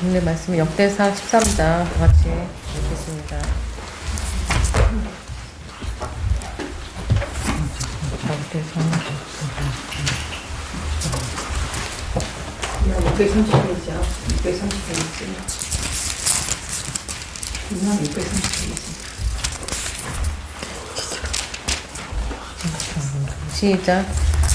오늘 말씀 역대상 13장 같이 읽겠습니다. 역대상 630페이지야. 630페이지. 630페이지. 시작.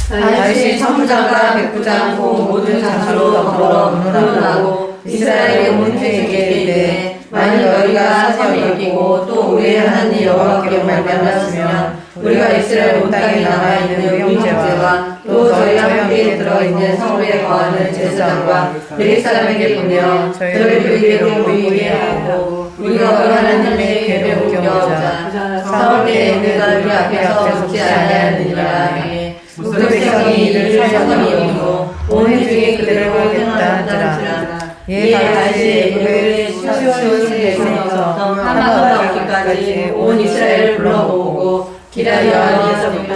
다윗이 천부장과 백부장 곧 모든 장수로 더불어 논하고 이스라엘의 온 회에게 이르되 만일 너희가 사삼이 여기고 또 우리의 하나님 여호와께로 말미암았으면 우리가 이스라엘 온 땅에 남아 있는 우리 형제와 또 저희와 함께 들어 있는 성읍에 거하는 제사장과 베리 사람에게 보내어 저희를 우리에게 모이게 하고 우리가 우리 하나님의 궤를 옮겨오자 사울 때에 내가 우리 앞에서 죽지 아니하느니라. 모든 백성이 이를 사성이 여기고 온 회중이 그들을 보겠다 하더라. 이에 다윗이 애굽의 시온에서 하마가 오기까지 온 이스라엘을 불러모으고 기럇여리에서부터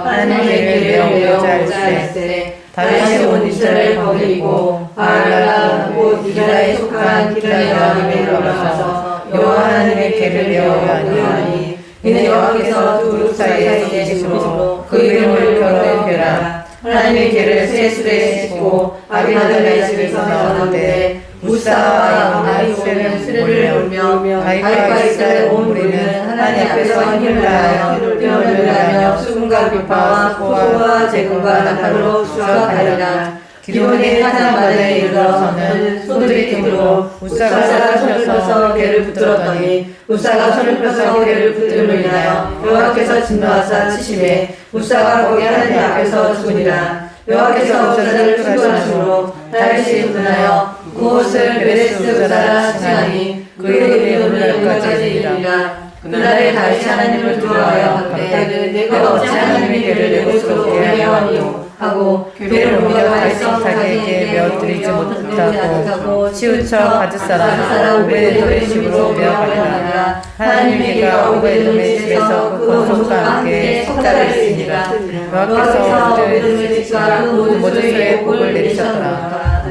하나님의 궤를 메어 오자 할세. 다윗이 온 이스라엘 거기이고 바알라 곧 이라에 속한 기럇여리에 올라가서 여호와 하나님의 궤를 메어 오니 이는 여호와께서 두 그룹 사이에 계시므로 그 이름을 변호해라. 하나님의 궤를 새 술에 싣고 아비나답의 집에서 나오는데 우사와 아이오는 수레를 몰며 다윗과 이스라엘 온 무리는 하나님 앞에서 힘을 다하여 표현을 하며 수금과 비파와 소와 재금과 나팔로 수확하리라. 기존의 타산반에 이르러서는 소들이 등으로 우사가 손을 펴서 궤를 붙들었더니 우사가 손을 펴서 궤를 붙들므로 인하여 여호와께서 진노하사 치심에 우사가 거기 하나님 앞에서 죽으니라. 여호와께서 우사를 충돌하심으로 다윗이 분하여 그곳을 베레스 우사라 칭하니 그 이름이 오늘까지 이르리라. 그날에 다윗이 하나님을 두려워하여 그때 내가 어찌 하나님의 궤를 내 곳으로 오게 하오니요 하고 궤를 옮겨 다윗 자기에게 메어드리지 못하고 치우쳐 가드 사람 오베데돔의 집으로 메어가니라. 하나님의 궤가 오베데돔의 집에서 그 권속과 함께 속달을 했으니라. 여호와께서 그들의 집과 그 모든 소유에 복을 내리셨더라.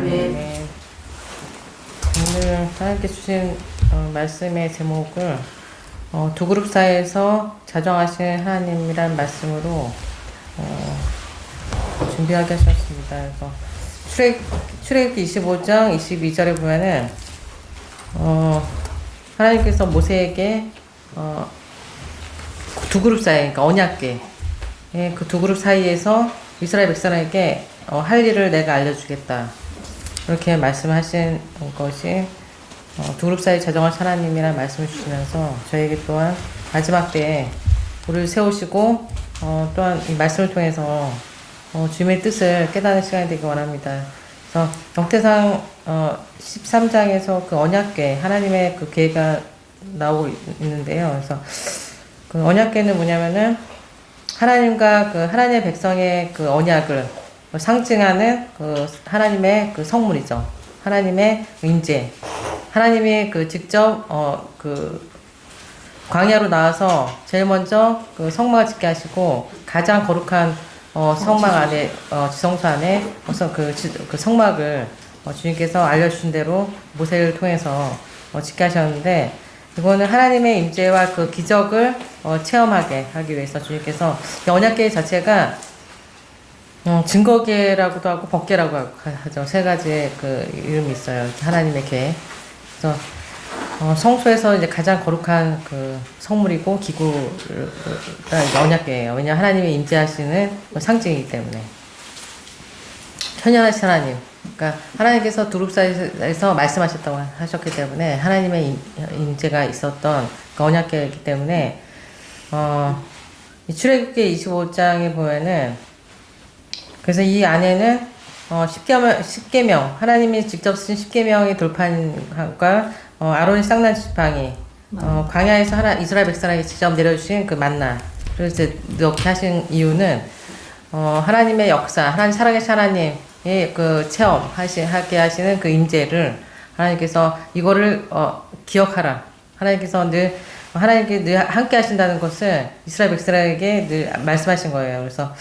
오늘 하나님께 주신 말씀의 제목을 두 그룹 사이에서 자정하신 하나님이란 말씀으로 준비하게 하셨습니다. 그래서 출애굽기 25장 22절에 보면은 하나님께서 모세에게 두 그룹 사이, 그러니까 언약궤, 그 두 그룹 사이에서 이스라엘 백성에게 할 일을 내가 알려주겠다. 이렇게 말씀하신 것이 두 그룹 사이 자정하신 하나님이라는 말씀을 주시면서 저에게 또한 마지막 때에 우리를 세우시고 또한 이 말씀을 통해서 주님의 뜻을 깨닫는 시간이 되기 원합니다. 그래서 역대상 13장에서 그 언약궤, 하나님의 그 궤가 나오고 있는데요. 그래서 그 언약궤는 뭐냐면은 하나님과 그 하나님의 백성의 그 언약을 상징하는 그 하나님의 그 성물이죠. 하나님의 임재. 하나님이 그 직접 그 광야로 나와서 제일 먼저 그 성막을 짓게 하시고 가장 거룩한 성막 안에 지성소 안에 그 성막을 주님께서 알려주신 대로 모세를 통해서 짓게 하셨는데 이거는 하나님의 임재와 그 기적을 체험하게 하기 위해서 주님께서 이 언약궤 자체가 증거궤라고도 하고 법궤라고 하죠. 세 가지의 그 이름이 있어요. 하나님의 궤. 그래서 성소에서 이제 가장 거룩한 그 성물이고 기구가 언약궤예요. 왜냐하면 하나님의 임재하시는 상징이기 때문에. 천연하신 하나님. 그러니까 하나님께서 두룹 사이에서 말씀하셨다고 하셨기 때문에 하나님의 임재가 있었던 그 언약궤이기 때문에 이 출애굽기 25장에 보면은 그래서 이 안에는 십계명 하나님이 직접 쓰신 십계명의 돌판과 아론의 쌍난 지팡이 광야에서 하나 이스라엘 백성에게 직접 내려주신 그 만나 그래서 이렇게 하신 이유는 하나님의 역사 하나님 살아계신 하나님의 그 체험하게 하시는 그 임재를 하나님께서 이거를 기억하라. 하나님께서 늘 하나님께 늘 함께 하신다는 것을 이스라엘 백성에게 늘 말씀하신 거예요. 그래서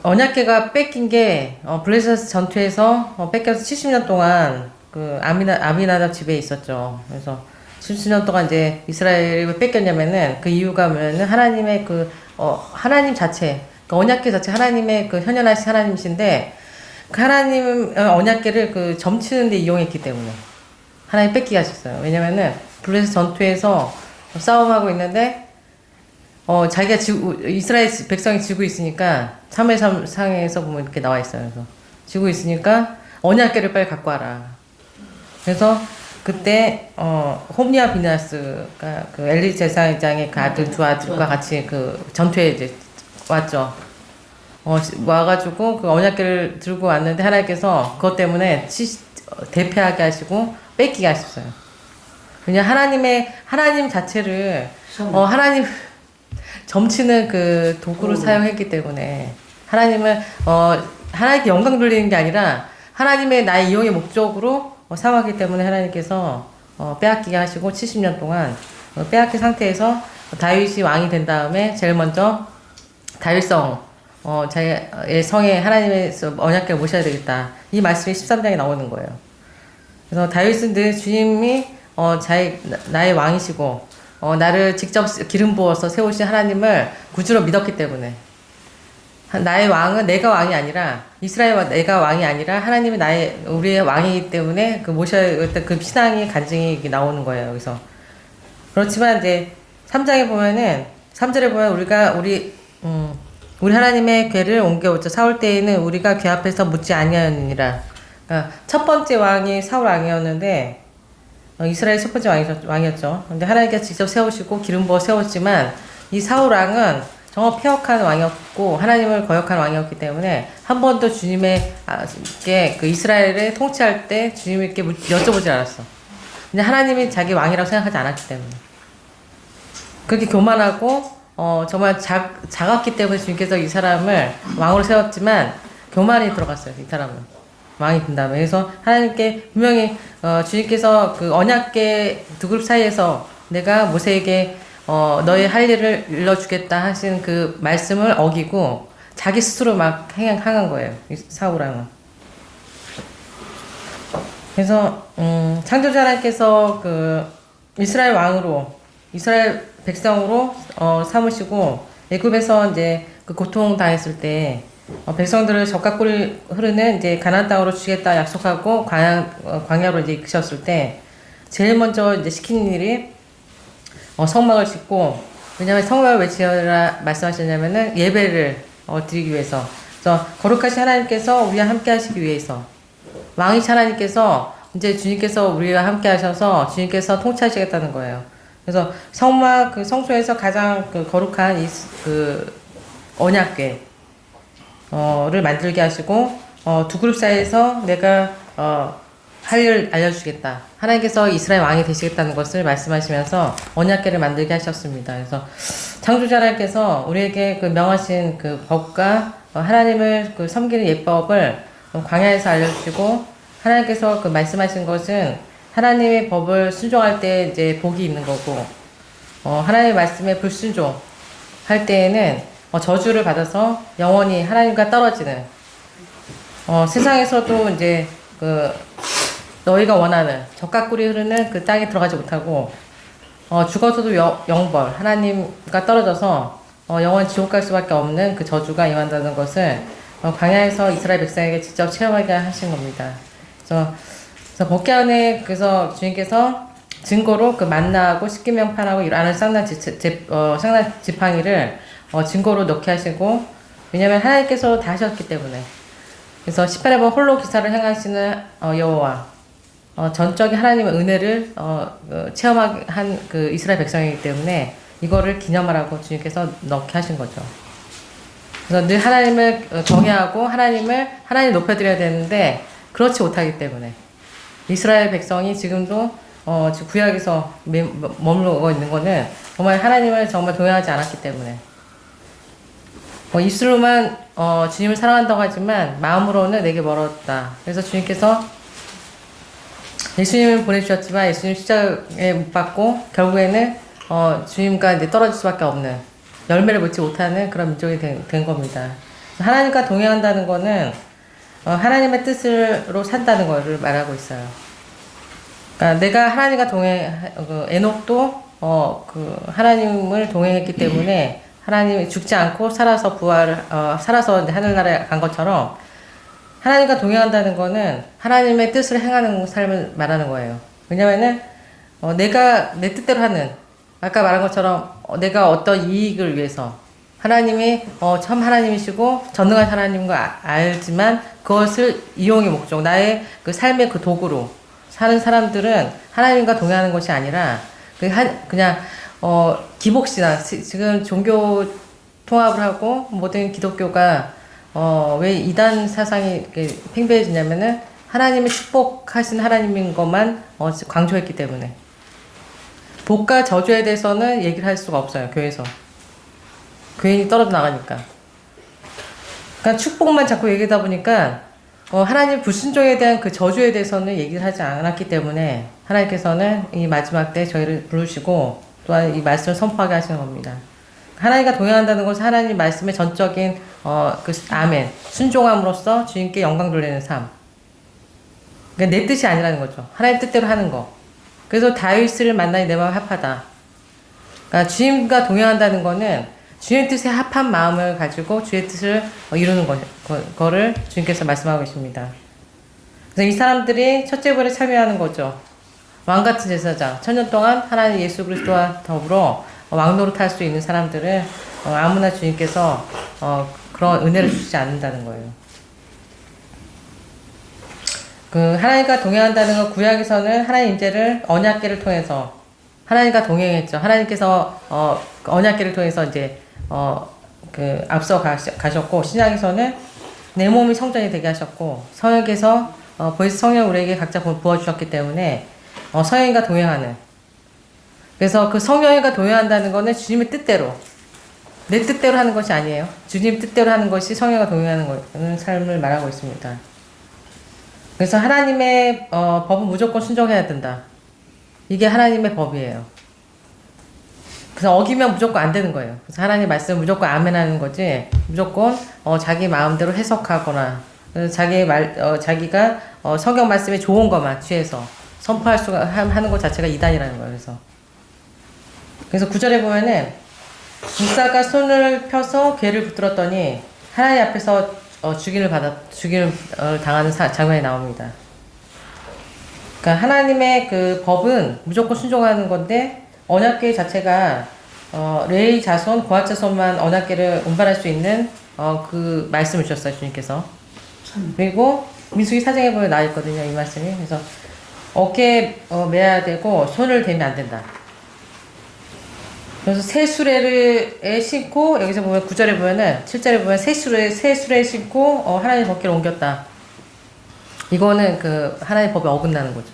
언약궤가 뺏긴 게 블레셋 전투에서 뺏겨서 70년 동안 그 아미나답 집에 있었죠. 그래서 70년 동안 이제 이스라엘이 왜 뺏겼냐면은 그 이유가 뭐냐면 하나님의 하나님 자체, 그 언약궤 자체 하나님의 그 현현하신 하나님이신데 그 하나님 언약궤를 그 점치는 데 이용했기 때문에 하나님 뺏기게 하셨어요. 왜냐면은 블레셋 전투에서 싸움하고 있는데 자기가 이스라엘 백성이 지고 있으니까 3회상에서 보면 이렇게 나와 있어요. 그래서 지고 있으니까 언약궤를 빨리 갖고 와라. 그래서 그때 홈리와 비나스가 그 엘리 제사장의 그 아들 두 아들과 같이 그 전투에 이제 왔죠. 와가지고 그 언약궤를 들고 왔는데 하나님께서 그것 때문에 대패하게 하시고 뺏기게 하셨어요. 왜냐 하나님 자체를 하나님 점치는 그 도구를 사용했기 때문에 하나님은 하나님께 영광 돌리는 게 아니라 하나님의 나의 이용의 목적으로 삼았기 때문에 하나님께서 빼앗기게 하시고 70년 동안 빼앗긴 상태에서 다윗이 왕이 된 다음에 제일 먼저 다윗성 자기의 성에 하나님의 언약궤를 모셔야 되겠다. 이 말씀이 13장에 나오는 거예요. 그래서 다윗은 늘 주님이 나의 왕이시고 나를 직접 기름 부어서 세우신 하나님을 구주로 믿었기 때문에 나의 왕은 내가 왕이 아니라 이스라엘 내가 왕이 아니라 하나님이 우리의 왕이기 때문에 그 모셔야 그 신앙의 간증이 나오는 거예요. 여기서 그렇지만 이제 3장에 보면은 3절에 보면 우리 하나님의 궤를 옮겨오자 사울 때에는 우리가 궤 앞에서 묻지 아니하느니라. 그러니까 첫 번째 왕이 사울 왕이었는데 이스라엘 첫 번째 왕이었죠. 근데 하나님께서 직접 세우시고 기름 부어 세웠지만 이 사울 왕은 정말 폐역한 왕이었고 하나님을 거역한 왕이었기 때문에 한 번도 주님께 그 이스라엘을 통치할 때 주님께 여쭤보질 않았어. 그냥 하나님이 자기 왕이라고 생각하지 않았기 때문에 그렇게 교만하고 정말 작았기 때문에 주님께서 이 사람을 왕으로 세웠지만 교만이 들어갔어요. 이 사람은 왕이 된 다음에. 그래서 하나님께 분명히 주님께서 그 언약궤 두 그룹 사이에서 내가 모세에게 너의 할 일을 일러주겠다 하신 그 말씀을 어기고 자기 스스로 막 행한 거예요. 이 사울왕은. 그래서 창조주 하나님께서 그 이스라엘 왕으로 이스라엘 백성으로 삼으시고 애굽에서 이제 그 고통 당했을 때 백성들을 젖과 꿀이 흐르는 이제 가나안 땅으로 주겠다 약속하고 광야로 이제 이끄셨을 때 제일 먼저 이제 시킨 일이 성막을 짓고, 왜냐면 성막을 왜 지어라 말씀하셨냐면은 예배를 드리기 위해서. 그래서 거룩하신 하나님께서 우리와 함께 하시기 위해서, 왕이신 하나님께서 이제 주님께서 우리와 함께 하셔서 주님께서 통치하시겠다는 거예요. 그래서 성막 그 성소에서 가장 그 거룩한 그 언약궤 를 만들게 하시고 두 그룹 사이에서 내가 할 일을 알려주겠다. 하나님께서 이스라엘 왕이 되시겠다는 것을 말씀하시면서 언약궤를 만들게 하셨습니다. 그래서 창조자 하나님께서 우리에게 그 명하신 그 법과 하나님을 그 섬기는 예법을 광야에서 알려주시고, 하나님께서 그 말씀하신 것은 하나님의 법을 순종할 때 이제 복이 있는 거고, 하나님의 말씀에 불순종 할 때에는 저주를 받아서 영원히 하나님과 떨어지는, 세상에서도 이제 그 너희가 원하는 젖과 꿀이 흐르는 그 땅에 들어가지 못하고 죽어서도 영벌 하나님과 떨어져서 영원 지옥 갈 수밖에 없는 그 저주가 임한다는 것을 광야에서 이스라엘 백성에게 직접 체험하게 하신 겁니다. 그래서 복귀안에 그래서 주님께서 증거로 그 만나하고 십계명판하고 이라는 쌍난 지팡이를 증거로 넣게 하시고, 왜냐하면 하나님께서 다 하셨기 때문에. 그래서 18회 번 홀로 기사를 행하시는 여호와, 전적인 하나님의 은혜를 체험한 그 이스라엘 백성이기 때문에 이거를 기념하라고 주님께서 넣게 하신 거죠. 그래서 늘 하나님을 경외하고 하나님 높여드려야 되는데 그렇지 못하기 때문에 이스라엘 백성이 지금도 지금 구약에서 머물고 있는 거는 정말 하나님을 정말 동행하지 않았기 때문에, 입술로만 주님을 사랑한다고 하지만 마음으로는 내게 멀었다. 그래서 주님께서 예수님을 보내주셨지만 예수님 십자가에 못 박고 결국에는 주님과 이제 떨어질 수밖에 없는, 열매를 맺지 못하는 그런 민족이 된 겁니다. 하나님과 동행한다는 거는 하나님의 뜻으로 산다는 것을 말하고 있어요. 그러니까 내가 하나님과 에녹도 하나님을 동행했기 때문에 하나님이 죽지 않고 살아서 살아서 이제 하늘나라에 간 것처럼 하나님과 동행한다는 거는 하나님의 뜻을 행하는 삶을 말하는 거예요. 왜냐면은 내가 내 뜻대로 하는, 아까 말한 것처럼 내가 어떤 이익을 위해서 하나님이 참 하나님이시고 전능한 하나님인 걸 알지만 그것을 이용의 목적, 나의 그 삶의 그 도구로 사는 사람들은 하나님과 동행하는 것이 아니라 그냥 기복신앙, 지금 종교 통합을 하고 모든 기독교가 왜 이단 사상이 이렇게 팽배해지냐면은 하나님의 축복하신 하나님인 것만 강조했기 때문에 복과 저주에 대해서는 얘기를 할 수가 없어요. 교회에서 교인이 떨어져 나가니까. 그러니까 축복만 자꾸 얘기하다 보니까 하나님 불순종에 대한 그 저주에 대해서는 얘기를 하지 않았기 때문에 하나님께서는 이 마지막 때 저희를 부르시고 또한 이 말씀을 선포하게 하시는 겁니다. 하나님과 동행한다는 것은 하나님 말씀의 전적인 아멘, 순종함으로써 주님께 영광 돌리는 삶. 그러니까 내 뜻이 아니라는 거죠. 하나님 뜻대로 하는 거. 그래서 다윗을 만나니 내 마음 합하다. 그러니까 주님과 동행한다는 거는 주님의 뜻에 합한 마음을 가지고 주의 뜻을 이루는 거를 주님께서 말씀하고 계십니다. 그래서 이 사람들이 첫째 부에 참여하는 거죠. 왕같은 제사장, 천년 동안 하나님 예수 그리스도와 더불어 왕노릇 할 수 있는 사람들은 아무나 주님께서 그런 은혜를 주시지 않는다는 거예요. 하나님과 동행한다는 건 구약에서는 하나님 임재를 언약궤를 통해서 하나님과 동행했죠. 하나님께서 언약궤를 통해서 이제 앞서 가셨고, 신약에서는 내 몸이 성전이 되게 하셨고, 성령께서 보혜사 성령 우리에게 각자 부어주셨기 때문에 성령과 동행하는. 그래서 그 성령과 동행한다는 거는 주님의 뜻대로, 내 뜻대로 하는 것이 아니에요. 주님 뜻대로 하는 것이 성령과 동행하는 삶을 말하고 있습니다. 그래서 하나님의 법은 무조건 순종해야 된다. 이게 하나님의 법이에요. 그래서 어기면 무조건 안 되는 거예요. 그래서 하나님 말씀을 무조건 아멘하는 거지, 무조건 자기 마음대로 해석하거나 자기가 성경 말씀에 좋은 것만 취해서 선포할 수가 하는 것 자체가 이단이라는 거예요. 그래서 9절에 보면은 목사가 손을 펴서 괴를 붙들었더니 하나님 앞에서 죽임을 당하는 장면이 나옵니다. 그러니까 하나님의 그 법은 무조건 순종하는 건데, 언약궤 자체가 레위 자손, 고핫 자손만 언약궤를 운반할 수 있는 그 말씀을 주셨어요, 주님께서. 그리고 민수기 4장에 보면 나와 있거든요, 이 말씀이. 그래서 어깨에 매야 되고 손을 대면 안 된다. 그래서 새 수레를 신고, 여기서 보면 9절에 보면은, 7절에 보면 새 수레 신고 하나님의 법궤를 옮겼다. 이거는 하나님의 법에 어긋나는 거죠.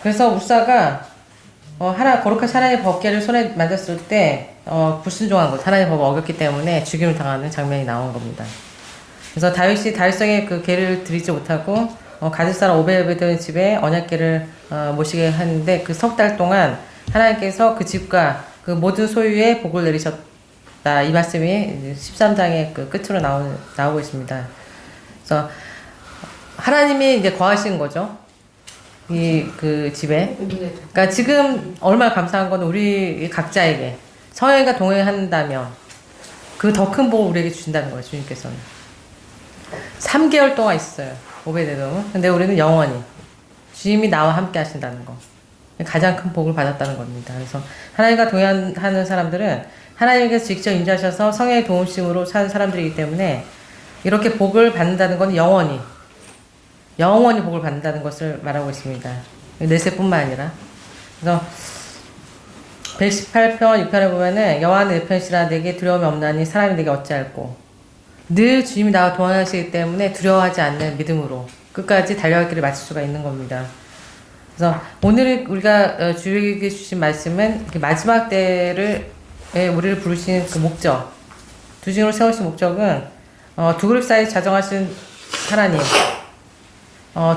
그래서 목사가 거룩하신 하나님의 법궤를 손에 만졌을 때 불순종한 것, 하나님의 법을 어겼기 때문에 죽임을 당하는 장면이 나온 겁니다. 그래서 다윗이 다윗성에 그 궤를 드리지 못하고 가드 사람 오베드의 집에 언약궤를 모시게 하는데, 그 석 달 동안 하나님께서 그 집과 그 모든 소유에 복을 내리셨다. 이 말씀이 13장의 그 끝으로 나오고 있습니다. 그래서 하나님이 이제 거하시는 거죠. 그 집에. 그러니까 지금 얼마나 감사한 건 우리 각자에게 성령과 동행한다면 그 더 큰 복을 우리에게 주신다는 거예요, 주님께서는. 3개월 동안 있어요, 오베데돔은. 근데 우리는 영원히 주님이 나와 함께 하신다는 거. 가장 큰 복을 받았다는 겁니다. 그래서 하나님과 동행하는 사람들은 하나님께서 직접 임재하셔서 성령의 도움심으로 사는 사람들이기 때문에 이렇게 복을 받는다는 건 영원히 복을 받는다는 것을 말하고 있습니다. 내세뿐만 아니라. 그래서 118편 6편에 보면은 여호와는 내 편이시라 내게 두려움이 없나니 사람이 내게 어찌할꼬. 늘 주님이 나와 동행하시기 때문에 두려워하지 않는 믿음으로 끝까지 달려갈 길을 마칠 수가 있는 겁니다. 그래서 오늘 우리가 주에게 주신 말씀은 마지막 때를 우리를 부르신 그 목적, 두징으로 세우신 목적은 두 그룹 사이 자정하신 하나님,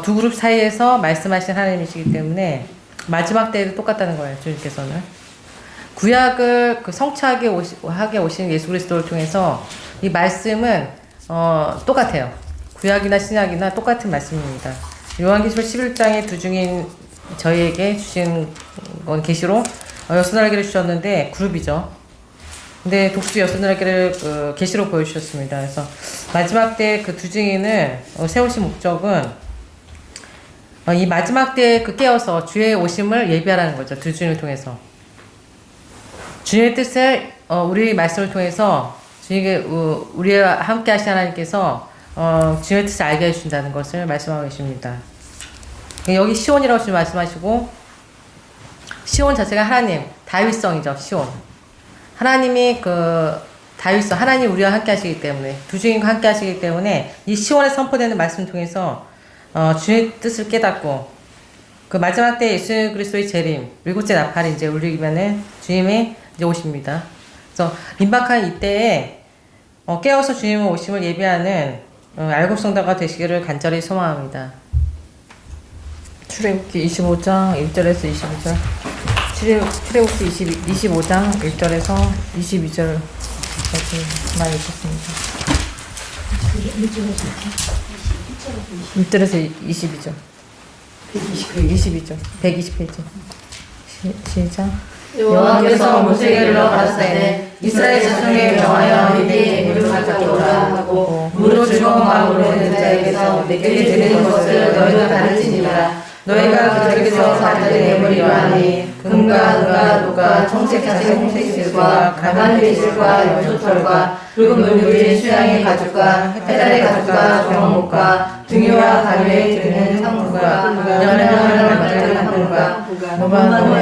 두 그룹 사이에서 말씀하신 하나님이시기 때문에 마지막 때에도 똑같다는 거예요, 주님께서는. 구약을 성취하게 오신 예수 그리스도를 통해서 이 말씀은 똑같아요. 구약이나 신약이나 똑같은 말씀입니다. 요한계시록 11장의 두 중인 저희에게 주신 건 계시로 여섯 날개를 주셨는데 그룹이죠. 근데 독수 여섯 날개를 계시로 보여주셨습니다. 그래서 마지막 때 그 두 증인을 세우신 목적은 이 마지막 때에 깨어서 주의 오심을 예비하라는 거죠. 두 증인을 통해서 주님의 뜻을 우리 말씀을 통해서 주님께 우리와 함께 하신 하나님께서 주님의 뜻을 알게 해주신다는 것을 말씀하고 계십니다. 여기 시온이라고 지금 말씀하시고 시온 자체가 하나님 다윗성이죠. 시온 하나님이 다윗성 하나님 우리와 함께 하시기 때문에 두 주인과 함께 하시기 때문에 이 시온에 선포되는 말씀을 통해서 주님의 뜻을 깨닫고 그 마지막 때 예수 그리스도의 재림 일곱째 나팔이 이제 울리면은 주님이 이제 오십니다. 그래서 임박한 이때에 깨어서 주님의 오심을 예비하는 알곡 성도가 되시기를 간절히 소망합니다. 출애굽기 25장 1절에서 22절 출애굽기 25장 1절에서 22절까지 많이 읽겠습니다. 1절에서 22절 120페이지 시작. 여호와께서 모세에게 가라사대 이스라엘 자손에게 명하여 이내 물을 가져다 오라 하고 물을 즐거운 마음으로 든 자에게서 내게 드리는 것을 너희가 가르치니라. 너희가 그들에게서 받을 예물이 이러하니 금과 은과 노가 청색 자색 홍색실과 가만 배실과 염소털과 붉은 물들의 수양의 가죽과 해달의 가죽과 정목과 등유와 가루에 드는 상무가 연하는 만드는 한물과 무반하며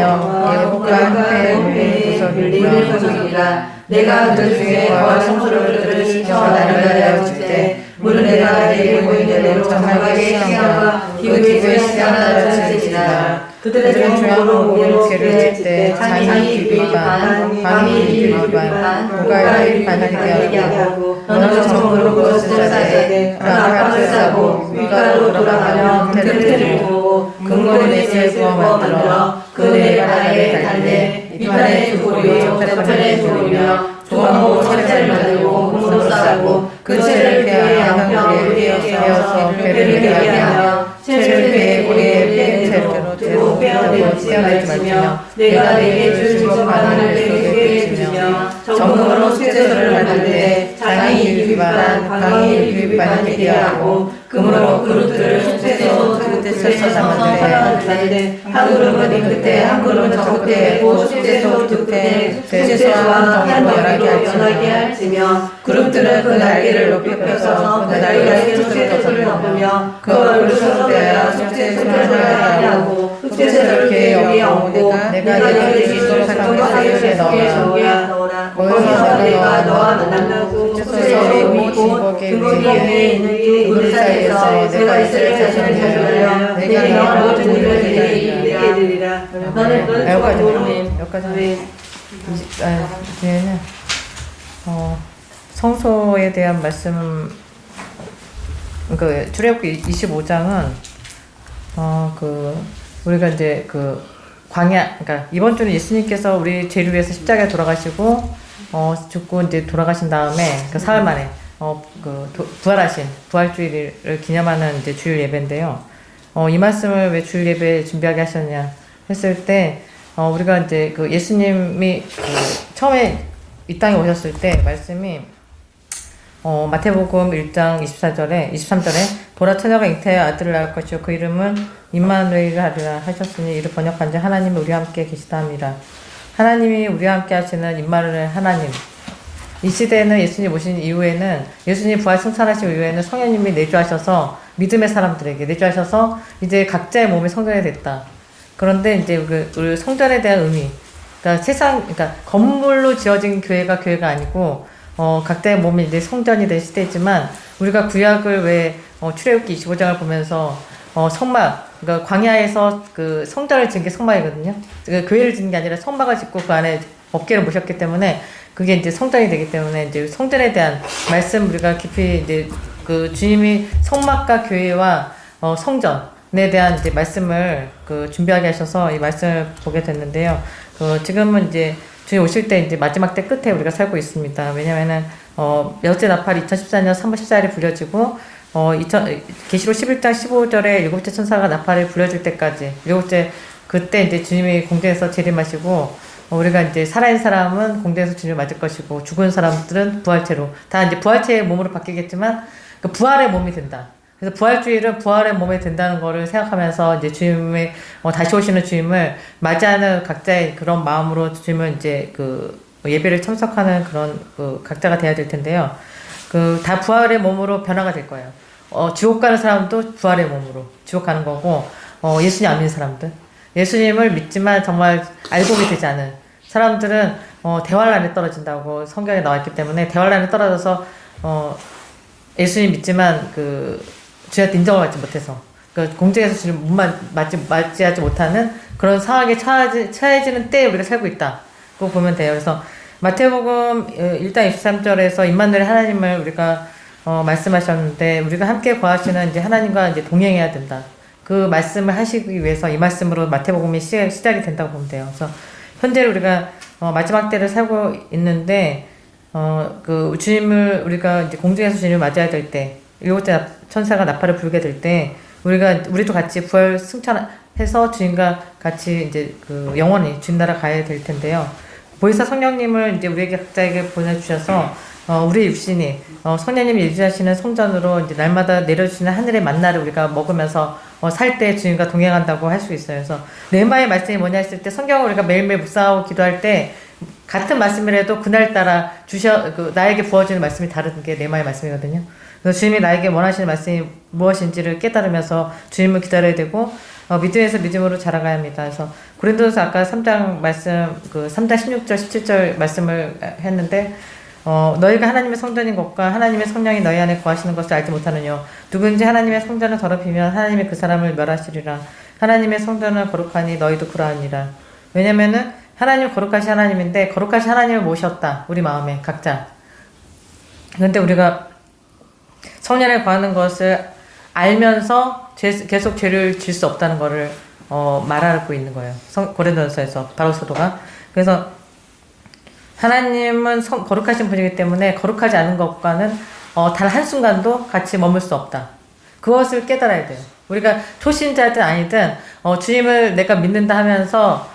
예복과 회의 물리를 거두리라. 내가 그들 중에 너와 성소들을 시켜 나누게 하였을 때 물은 내가 내게 보이는 대로 장막의 시장과 기브의 시장을 가르치리라. 그들의 정보로 모기를 죄를 칠때 장이 비비 반, 방이 비비 반, 고가의 반하게 하고 너는 정보로 그것을 싸되 앞을 싸고 윗가로 돌아가며 대를 보고 근거리 넷을 구워 만들어 그 네 발에 달래 이팔에 두 고리요 저팔에 두 고리며 조망고 채를 만들고 공으로 싸고 그 채를 배하여 한평에 베어서 배를 베게 하며 채를 배에 고리에 뺀 채로 대로 떼어내지 말지며 내가 내게 줄 직업하는 내게 주며 정금으로 숙제소를 만들 때 장이 유비반 방이 유비반을 되게 하고 금으로 그릇들을 숙제소 두 끝에서 만들되 한 그릇은 이 끝에 한 그릇은 저 끝에 고 숙제소 두 끝에 숙제소와 덩이로 연하게 할지며 그릇들은 그 날개를 높이 펴서 그 날개에 숙제소를 덮으며 그걸 그릇으로 떼어 숙제소를 하게 하고 숙제소를 그 여기에 얹고 내가 내게 주시도록 사이에 넣어라. 거기서 내가 너와 만나고 숙제소에 오고 근거리 위에 있는 이 그릇 사이에서 내가 있을 자신을 찾으려 내가 모든 일을 내게 해드리라. 너는 여기까지 뒤에는 성소에 대한 말씀 출애굽기 25장은 우리가 이제 광야 그러니까 이번 주는 예수님께서 우리 죄를 위해서 십자가에 돌아가시고 죽고 이제 돌아가신 다음에 사흘 만에 부활하신 부활주일을 기념하는 이제 주일 예배인데요. 이 말씀을 왜 주일 예배 준비하게 하셨냐 했을 때 우리가 이제 예수님이 처음에 이 땅에 오셨을 때 말씀이 마태복음 1장 23절에 보라 처녀가 잉태하여 아들을 낳을 것이요 그 이름은 임마누엘이라 하리라 하셨으니 이를 번역한 자 하나님이 우리와 함께 계시다 함이라. 하나님이 우리와 함께 하시는 임마누엘 하나님. 이 시대에는 예수님 오신 이후에는 예수님 부활 승천하신 이후에는 성령님이 내주하셔서 믿음의 사람들에게 내주하셔서 이제 각자의 몸이 성전이 됐다. 그런데 이제 우리 성전에 대한 의미, 그러니까 건물로 지어진 교회가 교회가 아니고 각자의 몸이 이제 성전이 된 시대지만 우리가 구약을 왜 출애굽기 25장을 보면서 성막, 그러니까 광야에서 성전을 지은 게 성막이거든요. 교회를 지은 게 아니라 성막을 짓고 그 안에 법궤를 모셨기 때문에 그게 이제 성전이 되기 때문에 이제 성전에 대한 말씀 우리가 깊이 이제 주님이 성막과 교회와 성전에 대한 이제 말씀을 준비하게 하셔서 이 말씀을 보게 됐는데요. 지금은 이제 주님 오실 때 이제 마지막 때 끝에 우리가 살고 있습니다. 왜냐면은 여섯째 나팔 2014년 3월 14일에 불려지고 계시록 11장 15절에 일곱째 천사가 나팔을 불려줄 때까지, 일곱째, 그때 이제 주님이 공중에서 재림하시고, 우리가 이제 살아있는 사람은 공중에서 주님을 맞을 것이고, 죽은 사람들은 부활체로, 다 이제 부활체의 몸으로 바뀌겠지만, 그 부활의 몸이 된다. 그래서 부활주일은 부활의 몸이 된다는 거를 생각하면서 이제 주님의, 다시 오시는 주님을 맞이하는 각자의 그런 마음으로 주님을 이제 예배를 참석하는 그런 각자가 돼야 될 텐데요. 다 부활의 몸으로 변화가 될 거예요. 지옥 가는 사람도 부활의 몸으로 지옥 가는 거고, 예수님 안 믿는 사람들. 예수님을 믿지만 정말 알곡이 되지 않은 사람들은, 대환란에 떨어진다고 성경에 나와있기 때문에 대환란에 떨어져서, 예수님 믿지만 주님한테 인정을 받지 못해서, 공중에서 주님 맞이하지 못하는 그런 상황에 처해지는 때에 우리가 살고 있다. 그거 보면 돼요. 그래서 마태복음 1장 23절에서 임마누엘 하나님을 우리가 말씀하셨는데, 우리가 함께 거하시는 이제 하나님과 이제 동행해야 된다. 그 말씀을 하시기 위해서 이 말씀으로 마태복음이 시작이 된다고 보면 돼요. 그래서 현재 우리가 마지막 때를 살고 있는데, 주님을 우리가 이제 공중에서 주님을 맞이해야 될 때, 일곱째 천사가 나팔을 불게 될 때, 우리도 같이 부활 승천해서 주님과 같이 이제 영원히 주님 나라 가야 될 텐데요. 보혜사 성령님을 이제 우리에게 각자에게 보내주셔서, 우리 육신이, 성령님이 유지하시는 성전으로 이제 날마다 내려주시는 하늘의 만나를 우리가 먹으면서, 살 때 주님과 동행한다고 할 수 있어요. 그래서, 네마의 말씀이 뭐냐 했을 때, 성경을 우리가 매일매일 묵상하고 기도할 때, 같은 말씀이라도 그날따라 나에게 부어지는 말씀이 다른 게 네마의 말씀이거든요. 그래서 주님이 나에게 원하시는 말씀이 무엇인지를 깨달으면서 주님을 기다려야 되고, 믿음에서 믿음으로 자라가야 합니다. 그래서 고린도서 아까 3장 말씀, 3장 16절, 17절 말씀을 했는데, 너희가 하나님의 성전인 것과 하나님의 성령이 너희 안에 거하시는 것을 알지 못하느뇨. 누구든지 하나님의 성전을 더럽히면 하나님이 그 사람을 멸하시리라. 하나님의 성전은 거룩하니 너희도 그러하니라. 왜냐면은 하나님 거룩하신 하나님인데, 거룩하신 하나님을 모셨다. 우리 마음에 각자. 근데 우리가 성령에 거하는 것을 알면서 계속 죄를 질 수 없다는 것을 말하고 있는 거예요. 고린도전서에서 바로 사도가. 그래서 하나님은 거룩하신 분이기 때문에 거룩하지 않은 것과는 단 한순간도 같이 머물 수 없다. 그것을 깨달아야 돼요. 우리가 초신자든 아니든 주님을 내가 믿는다 하면서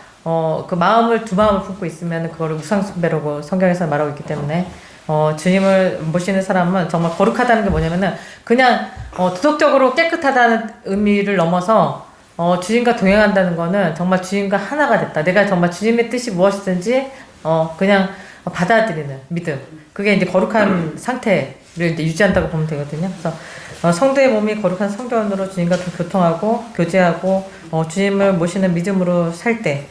그 마음을 두 마음을 품고 있으면 그거를 우상숭배라고 성경에서 말하고 있기 때문에 주님을 모시는 사람은 정말 거룩하다는 게 뭐냐면은 그냥 도덕적으로 깨끗하다는 의미를 넘어서 주님과 동행한다는 거는 정말 주님과 하나가 됐다. 내가 정말 주님의 뜻이 무엇이든지 그냥 받아들이는 믿음. 그게 이제 거룩한 상태를 이제 유지한다고 보면 되거든요. 그래서 성도의 몸이 거룩한 성전으로 주님과 교통하고 교제하고 주님을 모시는 믿음으로 살 때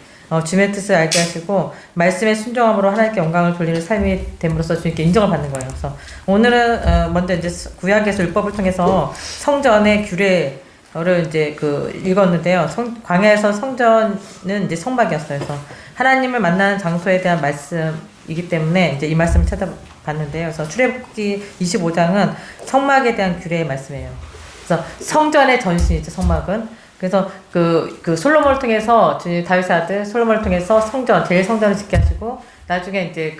주님의 뜻을 알게 하시고 말씀에 순종함으로 하나님께 영광을 돌리는 삶이 됨으로써 주님께 인정을 받는 거예요. 그래서 오늘은 먼저 이제 구약에서 율법을 통해서 성전의 규례를 이제 읽었는데요. 광야에서 성전은 이제 성막이었어요. 그래서 하나님을 만나는 장소에 대한 말씀이기 때문에 이제 이 말씀을 찾아봤는데요. 그래서 출애굽기 25장은 성막에 대한 규례의 말씀이에요. 그래서 성전의 전신이죠, 성막은. 그래서 솔로몬을 통해서 다윗의 아들 솔로몬을 통해서 제일 성전을 짓게 하시고 나중에 이제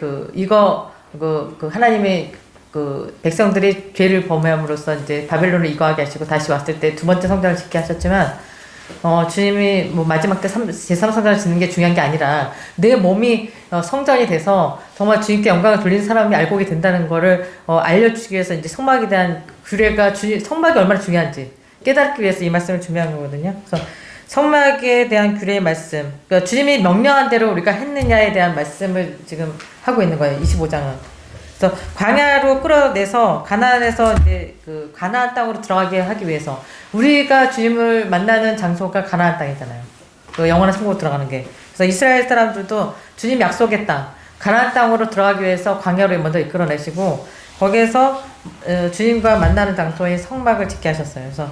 하나님의 백성들이 죄를 범함으로써 이제 바벨론을 이거하게 하시고 다시 왔을 때 두 번째 성전을 짓게 하셨지만 주님이 뭐 마지막 때 제3성전을 짓는 게 중요한 게 아니라 내 몸이 성전이 돼서 정말 주님께 영광을 돌리는 사람이 알고 된다는 거를 알려주기 위해서 이제 성막에 대한 규례가 성막이 얼마나 중요한지 깨닫기 위해서 이 말씀을 준비한 거거든요. 그래서 성막에 대한 규례의 말씀, 그러니까 주님이 명령한 대로 우리가 했느냐에 대한 말씀을 지금 하고 있는 거예요. 25장은. 그래서 광야로 끌어내서 가나안에서 이제 가나안 땅으로 들어가게 하기 위해서 우리가 주님을 만나는 장소가 가나안 땅이잖아요. 영원한 천국으로 들어가는 게. 그래서 이스라엘 사람들도 주님 약속의 땅, 가나안 땅으로 들어가기 위해서 광야로 먼저 이끌어내시고 거기에서 주님과 만나는 장소에 성막을 짓게 하셨어요. 그래서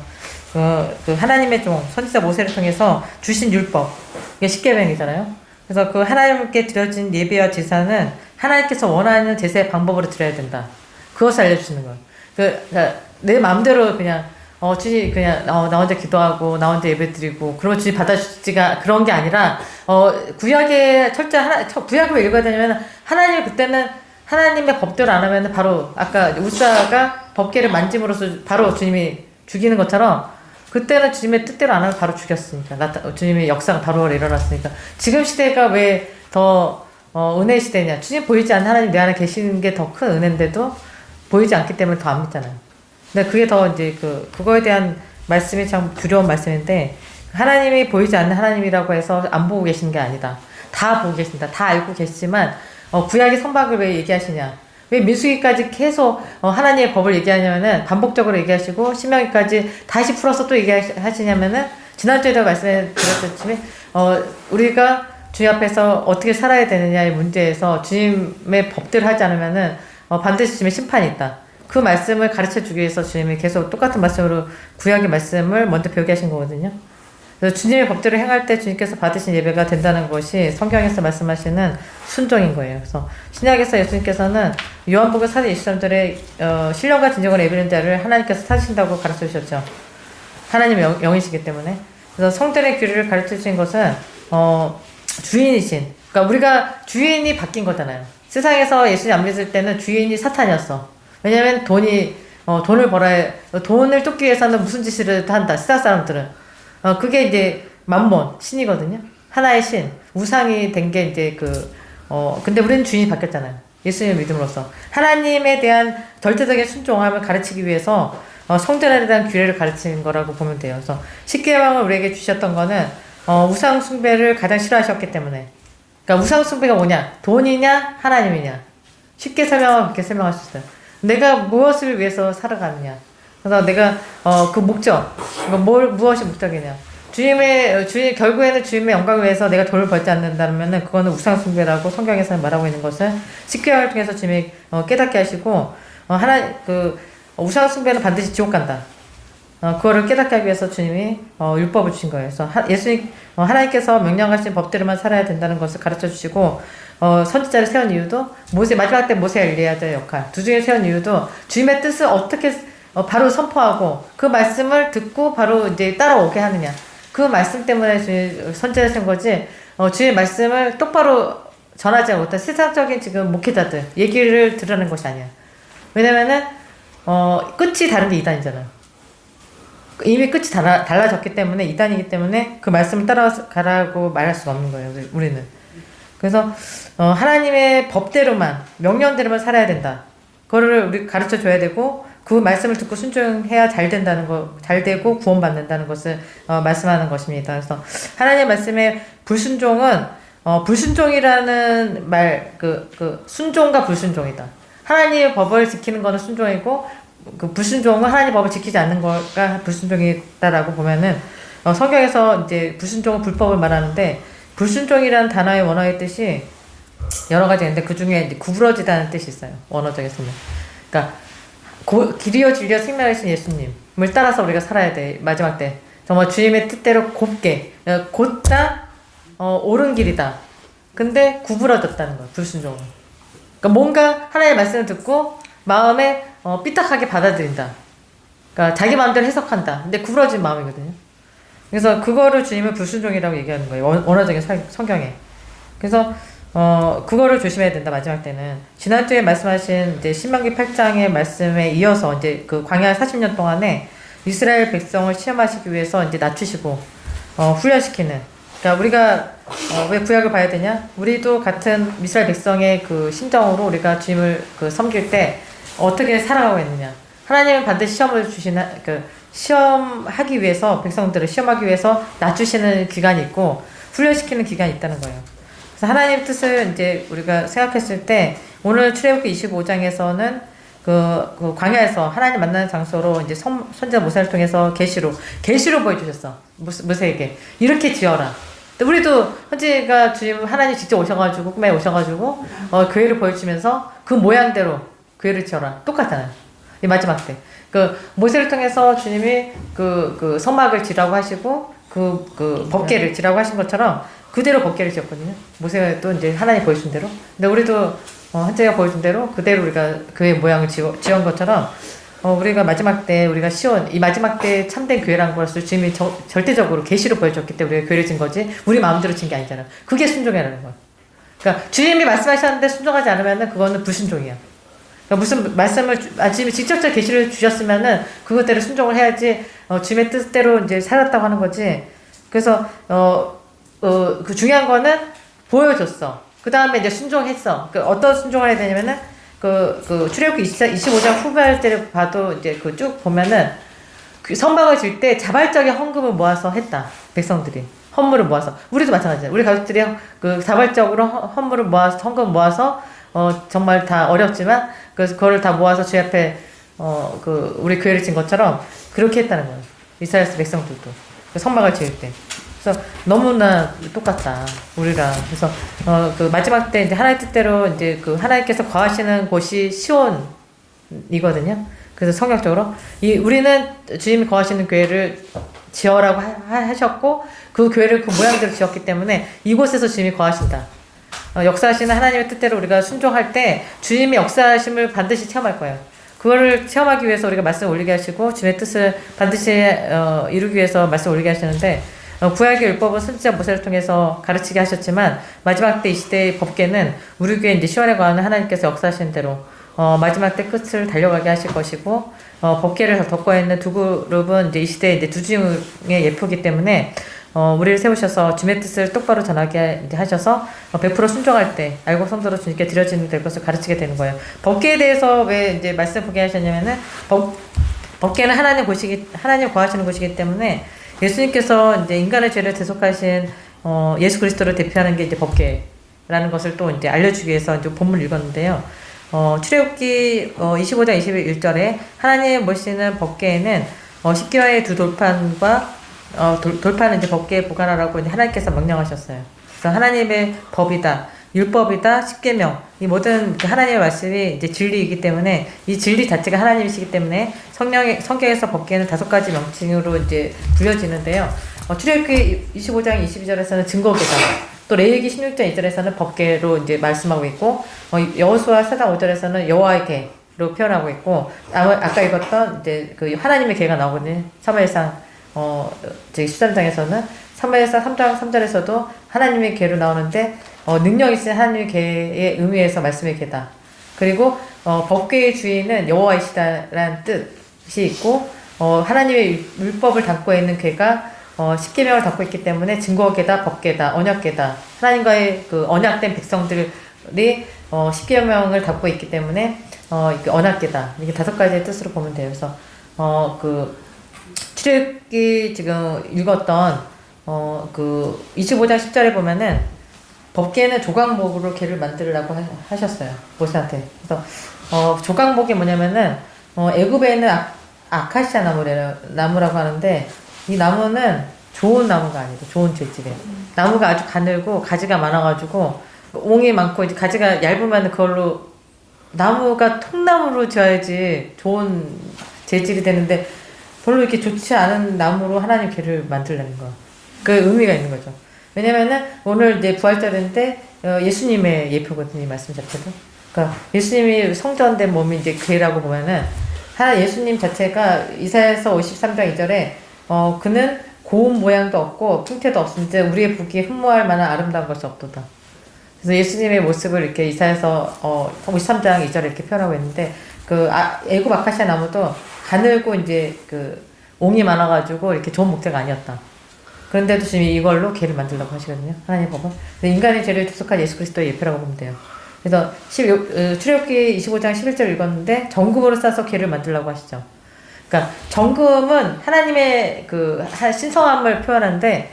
하나님의 종 선지자 모세를 통해서 주신 율법, 이게 십계명이잖아요. 그래서 하나님께 드려진 예배와 제사는 하나님께서 원하는 제사의 방법으로 드려야 된다. 그것을 알려주시는 거예요. 그러니까 내 마음대로 그냥 주님 그냥 나 혼자 기도하고 나 혼자 예배 드리고 그러면 주님 받아주지가 그런 게 아니라 구약의 구약을 읽어야 되냐면 하나님 그때는 하나님의 법대로 안 하면 바로 아까 우사가 법궤를 만짐으로써 바로 주님이 죽이는 것처럼 그때는 주님의 뜻대로 안 하면 바로 죽였으니까 주님의 역사가 바로 일어났으니까 지금 시대가 왜 더 은혜 시대냐. 주님 보이지 않는 하나님 내 안에 계시는 게 더 큰 은혜인데도 보이지 않기 때문에 더 안 믿잖아요. 근데 그게 더 이제 그거에 대한 말씀이 참 두려운 말씀인데 하나님이 보이지 않는 하나님이라고 해서 안 보고 계시는 게 아니다. 다 보고 계신다. 다 알고 계시지만 구약의 선박을 왜 얘기하시냐. 왜 민수기까지 계속 하나님의 법을 얘기하냐면은 반복적으로 얘기하시고 신명기까지 다시 풀어서 또 얘기하시냐면은 지난주에도 말씀해 드렸듯이 우리가 주님 앞에서 어떻게 살아야 되느냐의 문제에서 주님의 법대로 하지 않으면은 반드시 주님의 심판이 있다. 그 말씀을 가르쳐 주기 위해서 주님이 계속 똑같은 말씀으로 구약의 말씀을 먼저 배우게 하신 거거든요. 그래서 주님의 법대로 행할 때 주님께서 받으신 예배가 된다는 것이 성경에서 말씀하시는 순종인 거예요. 그래서 신약에서 예수님께서는 요한복음 4장 23절에 신령과 진정으로 예비는 자를 하나님께서 찾으신다고 가르쳐 주셨죠. 하나님 영이시기 때문에. 그래서 성전의 규례를 가르쳐 주신 것은 주인이신, 그러니까 우리가 주인이 바뀐 거잖아요. 세상에서 예수님 안 믿을 때는 주인이 사탄이었어. 왜냐면 돈을 벌어야, 돈을 쫓기 위해서는 무슨 짓을 한다. 세상 사람들은. 그게 이제 만몬, 신이거든요. 하나의 신, 우상이 된 게 이제 근데 우리는 주인이 바뀌었잖아요. 예수님을 믿음으로써. 하나님에 대한 절대적인 순종함을 가르치기 위해서 성전에 대한 규례를 가르치는 거라고 보면 돼요. 그래서 십계명을 우리에게 주셨던 거는 우상 숭배를 가장 싫어하셨기 때문에. 그러니까 우상 숭배가 뭐냐? 돈이냐? 하나님이냐? 쉽게 설명하면 그렇게 설명할 수 있어요. 내가 무엇을 위해서 살아가느냐? 그래서 내가 그 목적, 무엇이 목적이냐? 결국에는 주님의 영광을 위해서 내가 돈을 벌지 않는다면은 그거는 우상 숭배라고 성경에서 말하고 있는 것을 십계명을 통해서 주님이 깨닫게 하시고 우상 숭배는 반드시 지옥 간다. 그거를 깨닫게 하기 위해서 주님이 율법을 주신 거예요. 그래서 하나님께서 명령하신 법대로만 살아야 된다는 것을 가르쳐 주시고 선지자를 세운 이유도 마지막 때 모세 엘리야의 역할 두 중에 세운 이유도 주님의 뜻을 어떻게 바로 선포하고 그 말씀을 듣고 바로 이제 따라오게 하느냐. 그 말씀 때문에 주님 선지자를 세운 거지. 주의 말씀을 똑바로 전하지 못한 세상적인 지금 목회자들 얘기를 들으는 것이 아니야. 왜냐면은 끝이 다른데 이단이잖아요. 이미 끝이 달라졌기 때문에 이단이기 때문에 그 말씀을 따라가라고 말할 수가 없는 거예요. 우리는. 그래서 하나님의 법대로만 명령대로만 살아야 된다. 그거를 우리 가르쳐 줘야 되고 그 말씀을 듣고 순종해야 잘 되고 구원받는다는 것을 말씀하는 것입니다. 그래서 하나님의 말씀의 불순종은 불순종이라는 순종과 불순종이다. 하나님의 법을 지키는 것은 순종이고 그 불순종은 하나님 법을 지키지 않는 거가 불순종이다라고 보면은 성경에서 이제 불순종은 불법을 말하는데 불순종이라는 단어의 원어의 뜻이 여러 가지 있는데 그 중에 이제 구부러지다는 뜻이 있어요. 원어적에서는. 그러니까 길이요 진리요 생명이신 예수님을 따라서 우리가 살아야 돼. 마지막 때 정말 주님의 뜻대로 곱게 곧다 옳은 길이다. 근데 구부러졌다는 거예요. 불순종은. 그러니까 뭔가 하나님의 말씀을 듣고 마음에 삐딱하게 받아들인다. 그러니까 자기 마음대로 해석한다. 근데 구부러진 마음이거든요. 그래서 그거를 주님은 불순종이라고 얘기하는 거예요. 원어적인 성경에. 그래서 그거를 조심해야 된다. 마지막 때는 지난주에 말씀하신 이제 신명기 8장의 말씀에 이어서 이제 그 광야 40년 동안에 이스라엘 백성을 시험하시기 위해서 이제 낮추시고 훈련시키는. 그러니까 우리가 왜 구약을 봐야 되냐? 우리도 같은 이스라엘 백성의 그 심정으로 우리가 주님을 섬길 때 어떻게 살아가고 있느냐. 하나님은 반드시 시험을 시험하기 위해서, 백성들을 시험하기 위해서 낮추시는 기간이 있고, 훈련시키는 기간이 있다는 거예요. 그래서 하나님의 뜻을 이제 우리가 생각했을 때, 오늘 출애굽기 25장에서는 그 광야에서 하나님 만나는 장소로 이제 선지자 모세를 통해서 계시로 보여주셨어. 모세에게. 이렇게 지어라. 우리도 선지가 주님 하나님 직접 오셔가지고, 꿈에 오셔가지고, 교회를 보여주면서 그 모양대로 교회를 지어라. 똑같잖아요. 이 마지막 때. 모세를 통해서 주님이 성막을 지라고 하시고, 법궤를 지라고 하신 것처럼 그대로 법궤를 지었거든요. 모세가 또 이제 하나님 보여준 대로. 근데 우리도, 한재가 보여준 대로 그대로 우리가 교회 모양을 지은 것처럼, 우리가 마지막 때, 이 마지막 때 참된 교회라는 것을 주님이 절대적으로 계시로 보여줬기 때문에 우리가 교회를 진 거지, 우리 마음대로 진 게 아니잖아. 그게 순종이라는 거야. 그러니까 주님이 말씀하셨는데 순종하지 않으면 그거는 불순종이야. 그러니까 무슨 말씀을 아침에 직접적 계시를 주셨으면은 그것대로 순종을 해야지 주님의 뜻대로 이제 살았다고 하는 거지. 그래서 그 중요한 거는 보여줬어. 그 다음에 이제 순종했어. 그 어떤 순종을 해야 되냐면은 출애굽기 25장 후반할 때를 봐도 이제 그 쭉 보면은 그 선방을 질 때 자발적인 헌금을 모아서 했다. 백성들이 헌물을 모아서. 우리도 마찬가지야. 우리 가족들이 그 자발적으로 헌물을 모아서 헌금 모아서 정말 다 어렵지만 그래서 그거를 다 모아서 주 앞에 우리 교회를 진 것처럼 그렇게 했다는 거예요. 이스라엘 백성들도 그 성막을 지을 때. 그래서 너무나 똑같다 우리랑. 그래서 그 마지막 때 이제 하나님 뜻대로 이제 그 하나님께서 거하시는 곳이 시온이거든요. 그래서 성경적으로 우리는 주님이 거하시는 교회를 지어라고 하셨고 그 교회를 그 모양대로 지었기 때문에 이곳에서 주님이 거하신다. 역사하시는 하나님의 뜻대로 우리가 순종할 때 주님의 역사하심을 반드시 체험할 거예요. 그거를 체험하기 위해서 우리가 말씀을 올리게 하시고 주님의 뜻을 반드시 이루기 위해서 말씀을 올리게 하시는데 구약의 율법은 선지자 모세를 통해서 가르치게 하셨지만 마지막 때 이 시대의 법궤는 우리 교회 이제 시온에 거하는 하나님께서 역사하시는 대로 마지막 때 끝을 달려가게 하실 것이고 법궤를 덮고 있는 두 그룹은 이제 이 시대의 이제 두 중의 예표이기 때문에 우리를 세우셔서 주님의 뜻을 똑바로 전하게 이제 하셔서 100% 순종할 때 알고 성도로 주님께 드려지는 될 것을 가르치게 되는 거예요. 법궤에 대해서 왜 이제 말씀 보게 하셨냐면은 법궤는 하나님 거하시는 곳이기 때문에 예수님께서 이제 인간의 죄를 대속하신 예수 그리스도를 대표하는 게 이제 법궤라는 것을 또 이제 알려주기 위해서 이제 본문을 읽었는데요. 출애굽기 25장 21절에 하나님 모시는 법궤에는 십계명의 두 돌판과 돌판은 이제 법궤에 보관하라고 이제 하나님께서 명령하셨어요. 그래서 하나님의 법이다, 율법이다, 십계명 이 모든 하나님의 말씀이 이제 진리이기 때문에 이 진리 자체가 하나님이시기 때문에 성경에서 법궤는 5가지 명칭으로 이제 부여지는데요. 출애굽기 25장 22절에서는 증거궤다. 또 레위기 16장 2절에서는 법궤로 이제 말씀하고 있고 여호수아 4장 5절에서는 여호와의 궤로 표현하고 있고 아까 읽었던 이제 그 하나님의 궤가 나오거든요. 사무엘상 13장에서는 사무엘상 3장 3절에서도 하나님의 궤로 나오는데 능력 있으신 하나님의 궤의 의미에서 말씀의 궤다. 그리고 법궤의 주인은 여호와이시다라는 뜻이 있고 하나님의 율법을 담고 있는 궤가 십계명을 담고 있기 때문에 증거궤다, 법궤다, 언약궤다. 하나님과의 그 언약된 백성들이 십계명을 담고 있기 때문에 언약궤다. 이게 5가지의 뜻으로 보면 돼요. 그래서 출애굽기 지금 읽었던 25장 10절에 보면은 법궤는 조각목으로 궤를 만들라고 하셨어요. 모세한테. 그래서 조각목이 뭐냐면은 애굽에는 아카시아 나무라고 하는데 이 나무는 좋은 나무가 아니고 좋은 재질이에요. 나무가 아주 가늘고 가지가 많아가지고 옹이 많고 이제 가지가 얇으면 그걸로 나무가 통나무로 지어야지 좋은 재질이 되는데 별로 이렇게 좋지 않은 나무로 하나님 궤를 만들라는 거. 그 의미가 있는 거죠. 왜냐면은 오늘 이제 부활절인데 예수님의 예표거든요, 이 말씀 자체도. 그러니까 예수님이 성전된 몸이 이제 궤라고 보면은 예수님 자체가 이사야서 53장 2절에 그는 고운 모양도 없고 풍태도 없은데 우리의 보기에 흠모할 만한 아름다운 것이 없도다. 그래서 예수님의 모습을 이렇게 이사야서 53장 2절에 이렇게 표현하고 있는데 애굽 아카시아 나무도 가늘고 이제 옹이 많아가지고 이렇게 좋은 목재가 아니었다. 그런데도 지금 이걸로 궤를 만들려고 하시거든요. 하나님 법은. 인간의 죄를 대속한 예수 그리스도의 예표라고 보면 돼요. 그래서 출애굽기 25장 11절 읽었는데 정금으로 싸서 궤를 만들려고 하시죠. 그러니까 정금은 하나님의 신성함을 표현하는데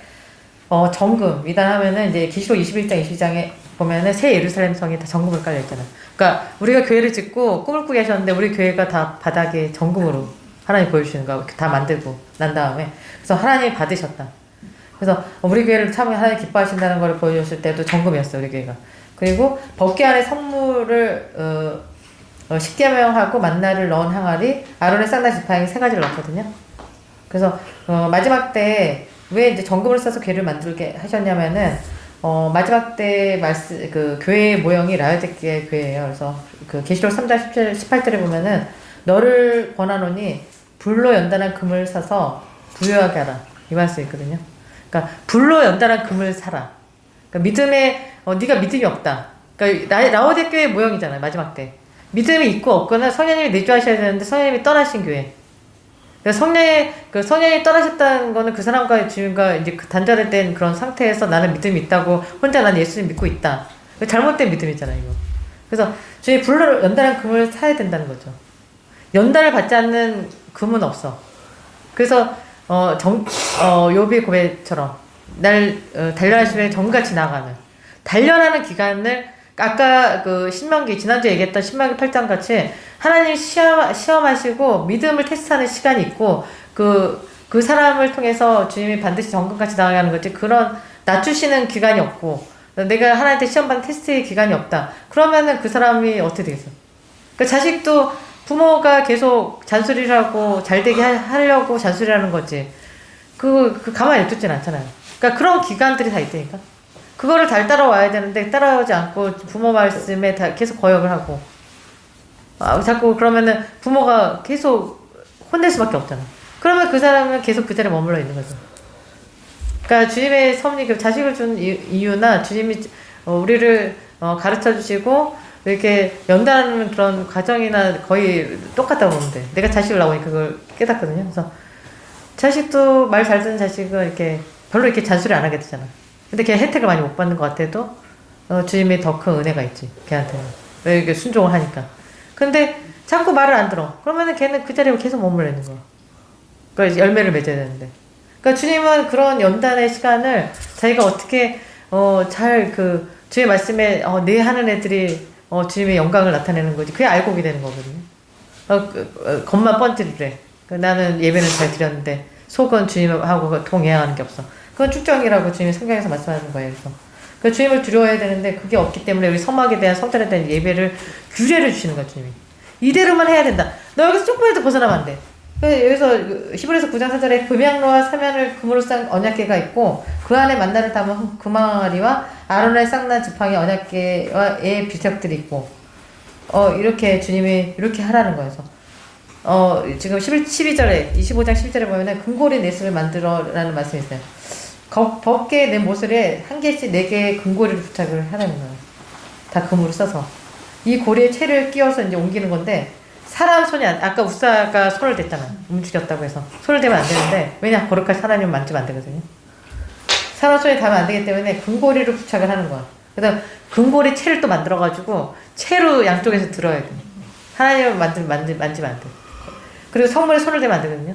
정금 이단하면은 이제 계시록 21장 22장에 보면은 새 예루살렘 성이 다 정금으로 깔려 있잖아요. 그러니까 우리가 교회를 짓고 꿈을 꾸게 하셨는데 우리 교회가 다 바닥에 정금으로 하나님 보여주시는 거 다 만들고 난 다음에 그래서 하나님이 받으셨다. 그래서 우리 교회를 참 하나님 기뻐하신다는 걸 보여줬을 때도 정금이었어요, 우리 교회가. 그리고 법궤 안에 선물을 십계명하고 만나를 넣은 항아리, 아론의 쌍난 지팡이 3가지를 넣었거든요. 그래서 마지막 때 왜 이제 정금을 써서 궤를 만들게 하셨냐면은 마지막 때 교회의 모형이 라오디게아 교회예요. 그래서 계시록 3장 18절에 보면은 너를 권하노니 불로 연단한 금을 사서 부유하게 하라. 이 말씀이 있거든요. 그러니까 불로 연단한 금을 사라. 그러니까 믿음에 네가 믿음이 없다. 그러니까 라오디게아 교회의 모형이잖아요. 마지막 때. 믿음이 있고 없거나 성령님이 내주하셔야 되는데 성령님이 떠나신 교회. 그러니까 성령이 떠나셨다는 거는 그 사람과 주님과 이제 그 단절된 그런 상태에서 나는 믿음이 있다고 혼자 난 예수님 믿고 있다. 잘못된 믿음이잖아요, 이거. 그래서 주님 불로 연단한 금을 사야 된다는 거죠. 연단을 받지 않는 금은 없어. 그래서 욥의 고백처럼 단련하시면 정같이 나가는 단련하는 기간을 아까 그 신명기 지난주에 얘기했던 신명기 8장 같이 하나님 시험하시고 믿음을 테스트하는 시간이 있고 그 사람을 통해서 주님이 반드시 정금같이 나가게 하는 거지 그런 낮추시는 기간이 없고 내가 하나님한테 시험받는 테스트의 기간이 없다. 그러면은 그 사람이 어떻게 되겠어? 그 자식도 부모가 계속 잔소리를 하고 잘되게 하려고 잔소리를 하는 거지. 가만히 냅두진 않잖아요. 그러니까 그런 기간들이 다 있다니까. 그거를 잘 따라와야 되는데 따라오지 않고 부모 말씀에 다 계속 거역을 하고 자꾸 그러면은 부모가 계속 혼낼 수밖에 없잖아. 그러면 그 사람은 계속 그 자리에 머물러 있는 거죠. 그러니까 주님의 섭리, 자식을 준 이유나 주님이 우리를 가르쳐 주시고 이렇게 연단하는 그런 과정이나 거의 똑같다고 보면 돼. 내가 자식을 낳으니 그걸 깨닫거든요. 그래서 자식도 말 잘 듣는 자식은 이렇게 별로 이렇게 잔소리 안 하게 되잖아. 근데 걔 혜택을 많이 못 받는 것 같아도 주님의 더 큰 은혜가 있지 걔한테는. 왜 이렇게 순종을 하니까. 근데 자꾸 말을 안 들어. 그러면은 걔는 그 자리에 계속 머물러 있는 거야. 그러니까 열매를 맺어야 되는데. 그러니까 주님은 그런 연단의 시간을 자기가 어떻게 잘 주의 말씀에 내 하는 애들이 주님의 영광을 나타내는 거지. 그게 알고 오게 되는 거거든요. 겉만 번지르래. 나는 예배는 잘 드렸는데 속은 주님하고 동행하는 게 없어. 그건 축정이라고 주님이 성경에서 말씀하는 거예요. 그래서 주님을 두려워해야 되는데 그게 없기 때문에 우리 성막에 대한 성전에 대한 예배를 규례를 주시는 거야 주님이. 이대로만 해야 된다. 너 여기서 조금이라도 벗어나면 안 돼. 여기서 히브리서 9장 4절에 금양로와 사면을 금으로 싼 언약궤가 있고 그 안에 만나를 담은 금항아리와 아론의 쌍난 지팡이 언약궤의 비석들이 있고 이렇게 주님이 이렇게 하라는 거예요. 지금 12절에 25장 12절에 보면은 금고리 넷을 만들어라는 말씀이 있어요. 법궤 내 모서리에 한 개씩 4개의 금고리를 부착을 하라는 거예요. 다 금으로 써서 이 고리에 채를 끼워서 이제 옮기는 건데 사람 손이 아까 우사가 손을 댔잖아. 움직였다고 해서 손을 대면 안 되는데 왜냐 거룩한 하나님 만지면 안 되거든요. 사람 손에 닿으면 안 되기 때문에 금고리를 부착을 하는 거야. 그래서 금고리 채를 또 만들어가지고 채로 양쪽에서 들어야 돼. 하나님을 만지면 안 돼. 그리고 성물에 손을 대면 안 되거든요.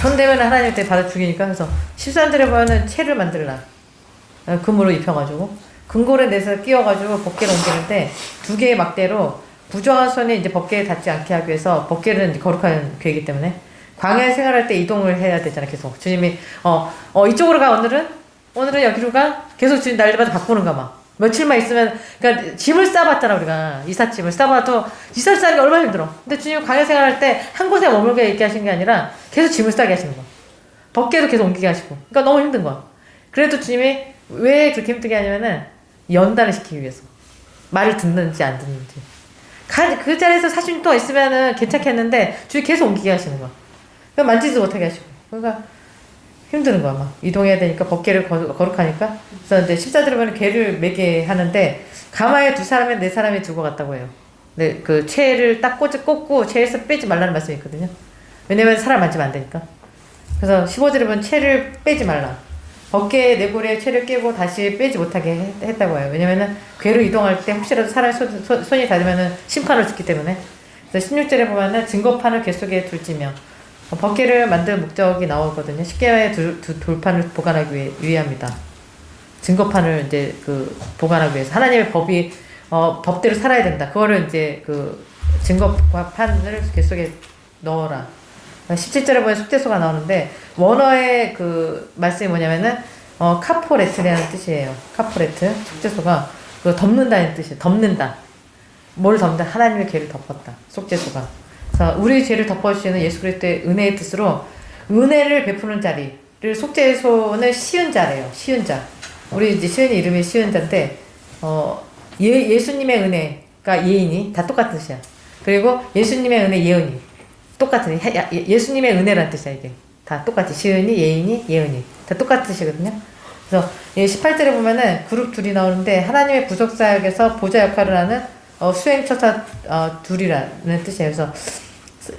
손 대면 하나님한테 받아 죽이니까. 그래서 13절에 보면은 채를 만들라. 금으로 입혀가지고 금고리에 내서 끼워가지고 법궤를 옮기는데 2개의 막대로 부정한 손이 이제 법궤에 닿지 않게 하기 위해서 법궤는 이제 거룩한 괴이기 때문에 광야에 생활할 때 이동을 해야 되잖아. 계속 주님이 이쪽으로 가 오늘은 여기로 가 계속 주님 날마다 바꾸는가 막 며칠만 있으면 그러니까 짐을 싸봤잖아. 우리가 이삿짐을 싸봐도 이삿 싸는 게 얼마나 힘들어. 근데 주님 광야 생활할 때 한 곳에 머물게 있게 하신 게 아니라 계속 짐을 싸게 하시는 거야. 법궤도 계속 옮기게 하시고 그러니까 너무 힘든 거야. 그래도 주님이 왜 그렇게 힘들게 하냐면은 연단을 시키기 위해서 말을 듣는지 안 듣는지 그 자리에서 40년 동안 있으면은 괜찮겠는데 주님 계속 옮기게 하시는 거야. 그러니까 만지지도 못하게 하시고 그러니까 힘드는 거야. 막 이동해야 되니까 법궤를 거룩하니까. 그래서 이제 14절에 보면 궤를 매게 하는데 가마에 2사람에 4사람이 들고 갔다고 해요. 네, 그 채를 딱 꽂고 채에서 빼지 말라는 말씀이 있거든요. 왜냐면 사람 만지면 안 되니까. 그래서 15절에 보면 채를 빼지 말라. 법궤 내고리에 채를 끼고 다시 빼지 못하게 했다고 해요. 왜냐면은 궤로 이동할 때 혹시라도 사람의 손이 닿으면은 심판을 듣기 때문에. 그래서 16절에 보면은 증거판을 궤 속에 둘지며 법궤를 만들 목적이 나오거든요. 십계가의 돌판을 보관하기 위함이다. 증거판을 이제 보관하기 위해서 하나님의 법대로 살아야 된다. 그거를 이제 증거판을 궤 속에 넣어라. 17절에 보면 속죄소가 나오는데 원어의 말씀이 뭐냐면은 카포레트라는 뜻이에요. 카포레트 속죄소가 덮는다는 뜻이에요. 덮는다. 뭘 덮는다? 하나님의 죄를 덮었다. 속죄소가. 그래서 우리 죄를 덮어주시는 예수 그리스도의 은혜의 뜻으로 은혜를 베푸는 자리를 속죄소는 시은 자래요. 시은 자. 우리 이제 시은이 이름이 시은 자인데 예수님의 은혜가 예인이 다 똑같은 뜻이야. 그리고 예수님의 은혜 예은이 똑같은 예수님의 은혜라는 뜻이야. 이게 다 똑같이 시은이 예인이 예은이 다 똑같은 뜻이거든요. 그래서 18절에 보면은 그룹 둘이 나오는데 하나님의 구속사역에서 보좌 역할을 하는 수행처사 둘이라는 뜻이에요. 그래서